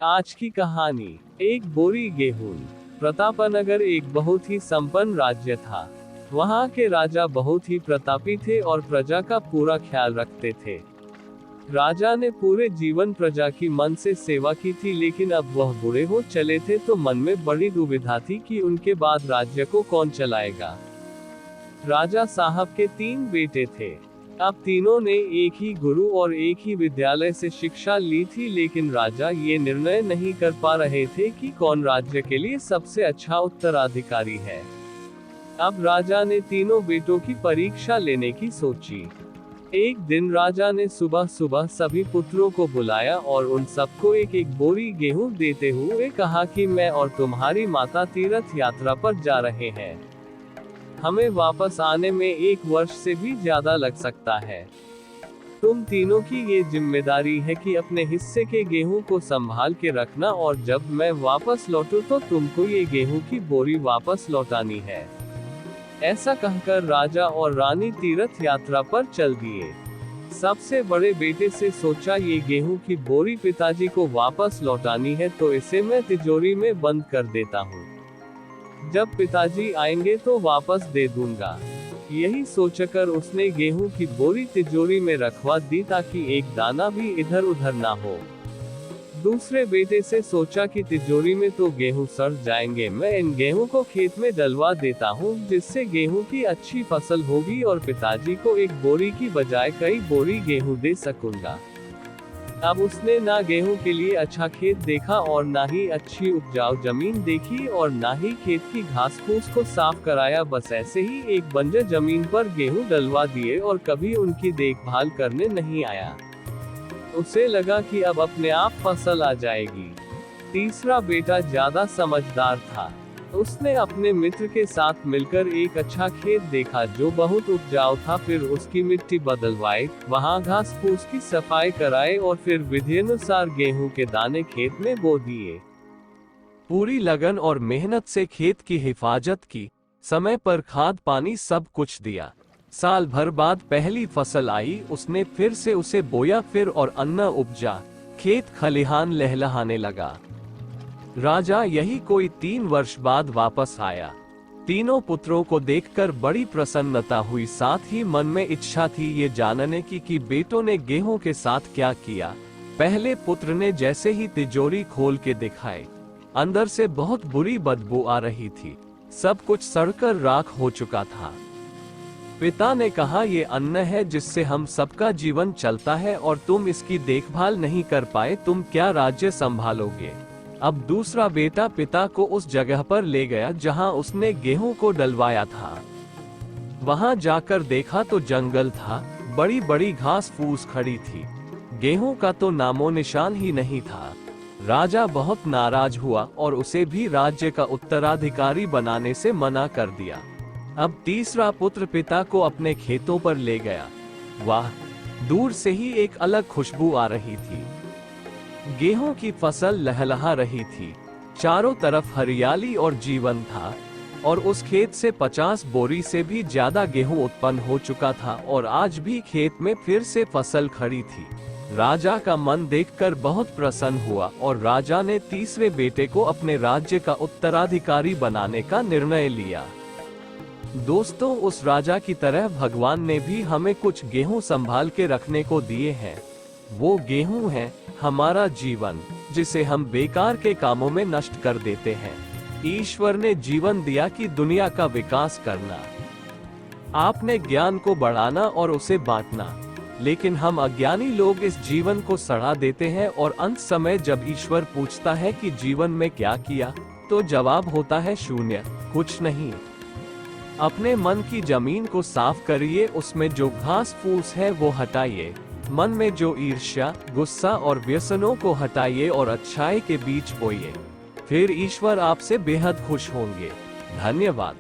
आज की कहानी। एक बोरी गेहूं। प्रतापनगर एक बहुत ही संपन्न राज्य था। वहां के राजा बहुत ही प्रतापी थे और प्रजा का पूरा ख्याल रखते थे। राजा ने पूरे जीवन प्रजा की मन से सेवा की थी, लेकिन अब वह बूढ़े हो चले थे तो मन में बड़ी दुविधा थी कि उनके बाद राज्य को कौन चलाएगा। राजा साहब के 3 बेटे थे। अब तीनों ने एक ही गुरु और एक ही विद्यालय से शिक्षा ली थी, लेकिन राजा ये निर्णय नहीं कर पा रहे थे कि कौन राज्य के लिए सबसे अच्छा उत्तराधिकारी है। अब राजा ने तीनों बेटों की परीक्षा लेने की सोची। एक दिन राजा ने सुबह सुबह सभी पुत्रों को बुलाया और उन सबको एक एक बोरी गेहूं देते हुए कहा कि मैं और तुम्हारी माता तीर्थ यात्रा पर जा रहे हैं। हमें वापस आने में 1 वर्ष से भी ज्यादा लग सकता है। तुम तीनों की ये जिम्मेदारी है कि अपने हिस्से के गेहूं को संभाल के रखना, और जब मैं वापस लौटूं तो तुमको ये गेहूं की बोरी वापस लौटानी है। ऐसा कहकर राजा और रानी तीर्थ यात्रा पर चल दिए। सबसे बड़े बेटे से सोचा, ये गेहूं की बोरी पिताजी को वापस लौटानी है तो इसे मैं तिजोरी में बंद कर देता हूँ। जब पिताजी आएंगे तो वापस दे दूंगा। यही सोचकर उसने गेहूं की बोरी तिजोरी में रखवा दी ताकि एक दाना भी इधर उधर ना हो। दूसरे बेटे से सोचा कि तिजोरी में तो गेहूं सड़ जाएंगे, मैं इन गेहूं को खेत में डलवा देता हूं, जिससे गेहूं की अच्छी फसल होगी और पिताजी को एक बोरी की बजाय कई बोरी गेहूं दे सकूंगा। अब उसने ना गेहूं के लिए अच्छा खेत देखा और ना ही अच्छी उपजाऊ जमीन देखी और ना ही खेत की घास फूस को साफ कराया। बस ऐसे ही एक बंजर जमीन पर गेहूं डलवा दिए और कभी उनकी देखभाल करने नहीं आया। उसे लगा कि अब अपने आप फसल आ जाएगी। तीसरा बेटा ज्यादा समझदार था। उसने अपने मित्र के साथ मिलकर एक अच्छा खेत देखा जो बहुत उपजाऊ था, फिर उसकी मिट्टी बदलवाई, वहां घास फूस की सफाई कराए और फिर विधिनुसार गेहूं के दाने खेत में बो दिए। पूरी लगन और मेहनत से खेत की हिफाजत की, समय पर खाद पानी सब कुछ दिया। साल भर बाद पहली फसल आई, उसने फिर से उसे बोया, फिर और अन्न उपजा, खेत खलिहान लहलहाने लगा। राजा यही कोई 3 वर्ष बाद वापस आया। तीनों पुत्रों को देखकर बड़ी प्रसन्नता हुई, साथ ही मन में इच्छा थी ये जानने की कि बेटों ने गेहूं के साथ क्या किया। पहले पुत्र ने जैसे ही तिजोरी खोल के दिखाई, अंदर से बहुत बुरी बदबू आ रही थी, सब कुछ सड़कर राख हो चुका था। पिता ने कहा, ये अन्न है जिससे हम सबका जीवन चलता है और तुम इसकी देखभाल नहीं कर पाए, तुम क्या राज्य संभालोगे। अब दूसरा बेटा पिता को उस जगह पर ले गया जहां उसने गेहूं को डलवाया था। वहां जाकर देखा तो जंगल था, बड़ी बड़ी घास फूस खड़ी थी, गेहूं का तो नामो निशान ही नहीं था। राजा बहुत नाराज हुआ और उसे भी राज्य का उत्तराधिकारी बनाने से मना कर दिया। अब तीसरा पुत्र पिता को अपने खेतों पर ले गया। वाह, दूर से ही एक अलग खुशबू आ रही थी। गेहूं की फसल लहलहा रही थी, चारों तरफ हरियाली और जीवन था, और उस खेत से 50 बोरी से भी ज्यादा गेहूं उत्पन्न हो चुका था और आज भी खेत में फिर से फसल खड़ी थी। राजा का मन देखकर बहुत प्रसन्न हुआ और राजा ने तीसरे बेटे को अपने राज्य का उत्तराधिकारी बनाने का निर्णय लिया। दोस्तों, उस राजा की तरह भगवान ने भी हमें कुछ गेहूं संभाल के रखने को दिए हैं। वो गेहूं है हमारा जीवन, जिसे हम बेकार के कामों में नष्ट कर देते हैं। ईश्वर ने जीवन दिया कि दुनिया का विकास करना, आपने ज्ञान को बढ़ाना और उसे बांटना, लेकिन हम अज्ञानी लोग इस जीवन को सड़ा देते हैं और अंत समय जब ईश्वर पूछता है कि जीवन में क्या किया, तो जवाब होता है शून्य, कुछ नहीं। अपने मन की जमीन को साफ करिए, उसमें जो घास फूस है वो हटाइए, मन में जो ईर्ष्या, गुस्सा और व्यसनों को हटाइए और अच्छाई के बीच बोइए, फिर ईश्वर आपसे बेहद खुश होंगे। धन्यवाद।